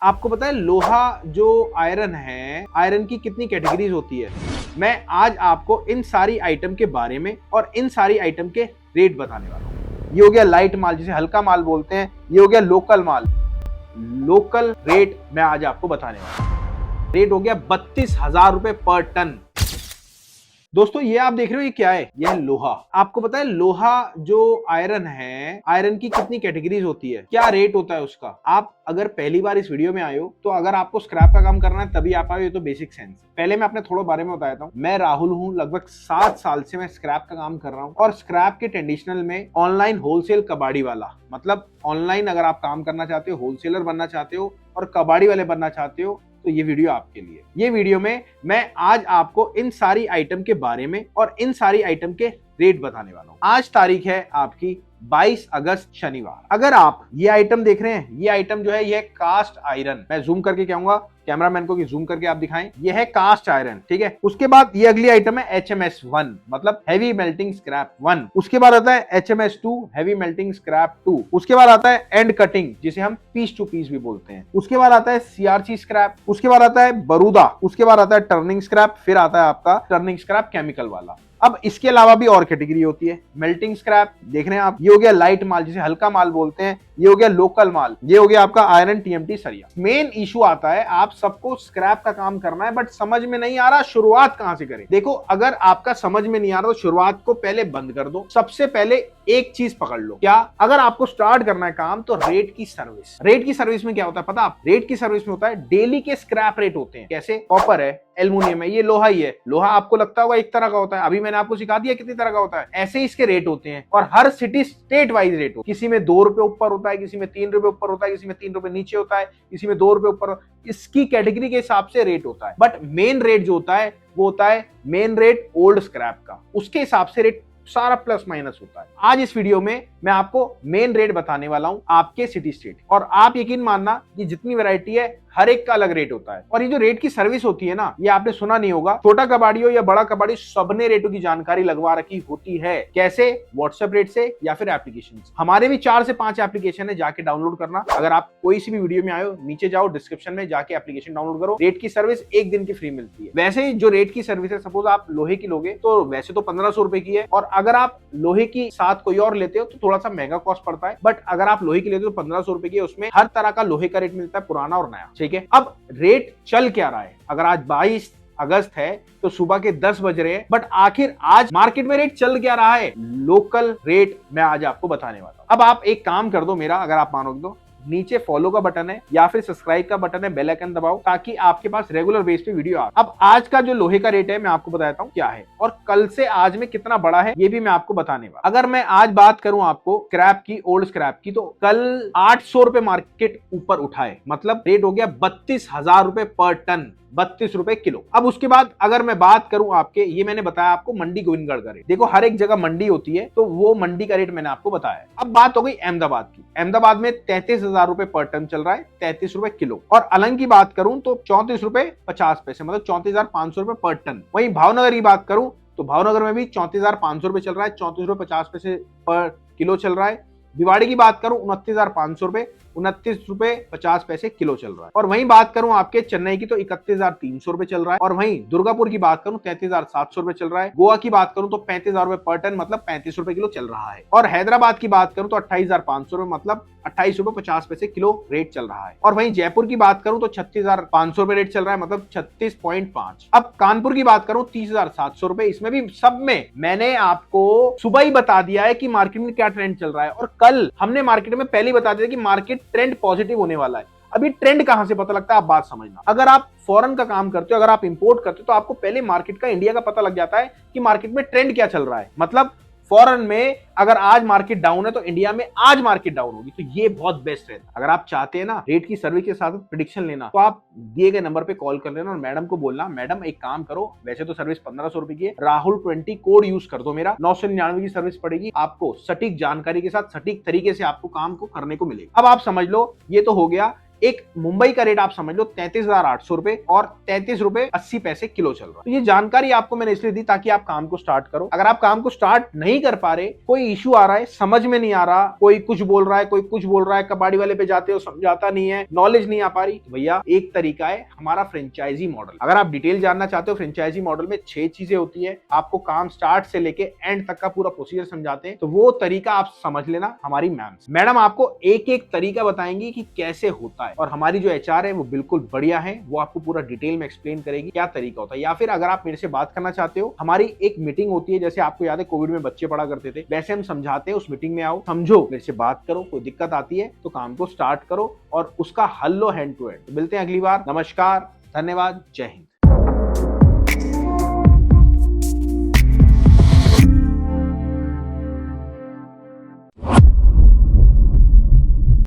आपको पता है लोहा जो आयरन है, आयरन की कितनी कैटेगरीज होती है। मैं आज आपको इन सारी आइटम के बारे में और इन सारी आइटम के रेट बताने वाला हूँ। ये हो गया लाइट माल, जिसे हल्का माल बोलते हैं। ये हो गया लोकल माल। लोकल रेट मैं आज आपको बताने वाला हूँ। रेट हो गया 32,000 रुपए पर टन। दोस्तों ये आप देख रहे हो, ये क्या है? यह है लोहा। आपको पता है लोहा जो आयरन है, आयरन की कितनी कैटेगरीज होती है, क्या रेट होता है उसका? आप अगर पहली बार इस वीडियो में आए हो तो अगर आपको स्क्रैप का काम करना है तभी आप आए हो, तो बेसिक सेंस। पहले मैं अपने थोड़ा बारे में बताता हूँ। मैं राहुल हूँ, लगभग 7 साल से मैं स्क्रैप का काम कर रहा हूँ और स्क्रैप के ट्रेडिशनल में ऑनलाइन होलसेल कबाड़ी वाला, मतलब ऑनलाइन अगर आप काम करना चाहते हो, होलसेलर बनना चाहते हो और कबाड़ी वाले बनना चाहते हो, तो ये वीडियो आपके लिए। ये वीडियो में मैं आज आपको इन सारी आइटम के बारे में और इन सारी आइटम के रेट बताने वाला हूं। आज तारीख है आपकी 22 अगस्त शनिवार। अगर आप ये आइटम देख रहे हैं, ये आइटम जो है ये कास्ट आयरन। मैं जूम करके कहूंगा कैमरामैन को कि जूम करके आप दिखाएं। ये है कास्ट आयरन, ठीक है। उसके बाद ये अगली आइटम है HMS 1, मतलब हैवी मेल्टिंग स्क्रैप 1। उसके बाद आता है HMS 2, हैवी मेल्टिंग स्क्रैप 2। उसके बाद आता है एंड कटिंग, जिसे हम पीस टू पीस भी बोलते हैं। उसके बाद आता है CRC स्क्रैप। उसके बाद आता है बरूदा। उसके बाद आता है टर्निंग स्क्रैप। फिर आता है आपका टर्निंग स्क्रैप केमिकल वाला। अब इसके अलावा भी और कैटेगरी होती है। मेल्टिंग स्क्रैप देख रहे हैं आप, ये हो गया लाइट माल, जिसे हल्का माल बोलते हैं। ये हो गया लोकल माल। ये हो गया आपका आयरन TMT सरिया। मेन इशू आता है, आप सबको स्क्रैप का काम करना है बट समझ में नहीं आ रहा शुरुआत कहां से करें। देखो, अगर आपका समझ में नहीं आ रहा तो शुरुआत को पहले बंद कर दो। सबसे पहले एक चीज पकड़ लो, क्या? अगर आपको स्टार्ट करना है काम तो रेट की सर्विस। रेट की सर्विस में क्या होता है पता? आप रेट की सर्विस में होता है डेली के स्क्रैप रेट होते हैं। कैसे? कॉपर है, एल्युमिनियम है, ये लोहा ही है। लोहा आपको लगता होगा एक तरह का होता है, अभी मैंने आपको सिखा दिया कितनी तरह का होता है। ऐसे ही इसके रेट होते हैं और हर सिटी स्टेट वाइज रेट हो। किसी में 2 रुपए ऊपर होता है, किसी में 3 रुपए ऊपर होता है, किसी में 3 रुपए नीचे होता है, किसी में 2 रुपए ऊपर। इसकी कैटेगरी के हिसाब से रेट होता है, बट मेन रेट जो होता है वो होता है मेन रेट ओल्ड स्क्रैप का। उसके हिसाब से रेट सारा प्लस माइनस होता है। आज इस वीडियो में मैं आपको मेन रेट बताने वाला हूं आपके सिटी स्टेट। और आप यकीन मानना, ये जितनी वैरायटी है हर एक का अलग रेट होता है। और ये जो रेट की सर्विस होती है ना, ये आपने सुना नहीं होगा, छोटा कबाड़ी हो या बड़ा कबाड़ी, सबने रेटों की जानकारी लगवा रखी होती है। कैसे? व्हाट्सएप रेट से या फिर एप्लीकेशन। हमारे भी 4 से 5 एप्लीकेशन है, जाके डाउनलोड करना। अगर आप कोई सी भी वीडियो में आए हो, नीचे जाओ डिस्क्रिप्शन में जाके एप्लीकेशन डाउनलोड करो। रेट की सर्विस 1 दिन की फ्री मिलती है। वैसे ही जो रेट की सर्विस है, सपोज आप लोहे की लोगे तो वैसे तो 1500 रुपए की है, और अगर आप लोहे की साथ कोई और लेते हो तो थोड़ा सा महंगा कॉस्ट पड़ता है। बट अगर आप लोहे की लेते हो तो 1500 रुपए की, उसमें हर तरह का लोहे का रेट मिलता है, पुराना और नया, ठीक है। अब रेट चल क्या रहा है? अगर आज 22 अगस्त है तो सुबह के 10 बज रहे हैं, बट आखिर आज मार्केट में रेट चल क्या रहा है? लोकल रेट मैं आज आपको बताने वाला हूं। अब आप एक काम कर दो मेरा, अगर आप मानोगे तो नीचे फॉलो का बटन है या फिर सब्सक्राइब का बटन है, बेल आइकन दबाओ ताकि आपके पास रेगुलर बेस पे वीडियो आए। अब आज का जो लोहे का रेट है मैं आपको बताता हूँ क्या है, और कल से आज में कितना बड़ा है ये भी मैं आपको बताने वाला। अगर मैं आज बात करूं आपको स्क्रैप की, ओल्ड स्क्रैप की, तो कल 800 रुपए मार्केट ऊपर उठा है, मतलब रेट हो गया 32,000 रुपए पर टन, 32 रुपए किलो। अब उसके बाद अगर मैं बात करूं आपके, ये मैंने बताया आपको मंडी गोविंदगढ़ का रेट। देखो, हर एक जगह मंडी होती है तो वो मंडी का रेट मैंने आपको बताया। अब बात हो गई अहमदाबाद की। अहमदाबाद में 33,000 रुपए पर टन चल रहा है, 33 रुपए किलो। और अलंग की बात करूं तो 34 रुपए 50 पैसे, मतलब 34,500 रुपए पर टन। वहीं भावनगर की बात करूं तो भावनगर में भी 34,500 रुपए चल रहा है, 34 रुपए 50 पैसे पर किलो चल रहा है। भिवाड़ी की बात करूं 29,500 रुपए, 29 रुपए 50 पैसे किलो चल रहा है। और वहीं बात करूं आपके चेन्नई की तो 31,300 रुपए चल रहा है। और वहीं दुर्गापुर की बात करूं 33,700 रुपए चल रहा है। गोवा की बात करूं तो 35,000 रुपए पर टन, मतलब 35 रुपए किलो चल रहा है। और हैदराबाद की बात करूं तो 28,500 रुपए, मतलब 28 रुपए 50 पैसे किलो रेट चल रहा है। और वहीं जयपुर की बात करूं तो 36,500 रुपए रेट चल रहा है, मतलब 36.5। अब कानपुर की बात करूं 30,700 रुपए। इसमें भी सब में मैंने आपको सुबह ही बता दिया है कि मार्केट में क्या ट्रेंड चल रहा है, और कल हमने मार्केट में पहले ही बता दिया कि मार्केट ट्रेंड पॉजिटिव होने वाला है। अभी ट्रेंड कहां से पता लगता है, आप बात समझना। अगर आप फॉरेन का काम करते हो, अगर आप इंपोर्ट करते हो, तो आपको पहले मार्केट का, इंडिया का पता लग जाता है कि मार्केट में ट्रेंड क्या चल रहा है। मतलब फॉरेन में अगर आज मार्केट डाउन है तो इंडिया में आज मार्केट डाउन होगी। तो ये बहुत बेस्ट है। अगर आप चाहते हैं ना रेट की सर्विस के साथ प्रेडिक्शन लेना, तो आप दिए गए नंबर पे कॉल कर लेना और मैडम को बोलना, मैडम एक काम करो, वैसे तो सर्विस 1500 रुपए की है, राहुल 20 कोड यूज कर दो मेरा, 999 की सर्विस पड़ेगी आपको। सटीक जानकारी के साथ सटीक तरीके से आपको काम को करने को मिलेगा। अब आप समझ लो, ये तो हो गया एक मुंबई का रेट आप समझ लो 33,800 रुपए और 33 रुपए 80 पैसे किलो चल रहा है। तो ये जानकारी आपको मैंने इसलिए दी ताकि आप काम को स्टार्ट करो। अगर आप काम को स्टार्ट नहीं कर पा रहे, कोई इशू आ रहा है, समझ में नहीं आ रहा, कोई कुछ बोल रहा है, कोई कुछ बोल रहा है, कबाड़ी वाले पे जाते हो समझाता नहीं है, नॉलेज नहीं आ पा रही, तो भैया एक तरीका है हमारा फ्रेंचाइजी मॉडल। अगर आप डिटेल जानना चाहते हो, फ्रेंचाइजी मॉडल में 6 चीजें होती है, आपको काम स्टार्ट से लेके एंड तक का पूरा प्रोसीजर समझाते हैं। तो वो तरीका आप समझ लेना। हमारी मैडम आपको एक एक तरीका बताएंगी कि कैसे होता है, और हमारी जो एचआर है वो बिल्कुल बढ़िया है, वो आपको पूरा डिटेल में एक्सप्लेन करेगी क्या तरीका होता है। या फिर अगर आप मेरे से बात करना चाहते हो, हमारी एक मीटिंग होती है, जैसे आपको याद है कोविड में बच्चे पढ़ा करते थे, वैसे हम समझाते हैं। उस मीटिंग में आओ, समझो, मेरे से बात करो, कोई दिक्कत आती है तो काम को स्टार्ट करो और उसका हल लो हैंड टू हैंड। मिलते हैं अगली बार। नमस्कार, धन्यवाद, जय हिंद।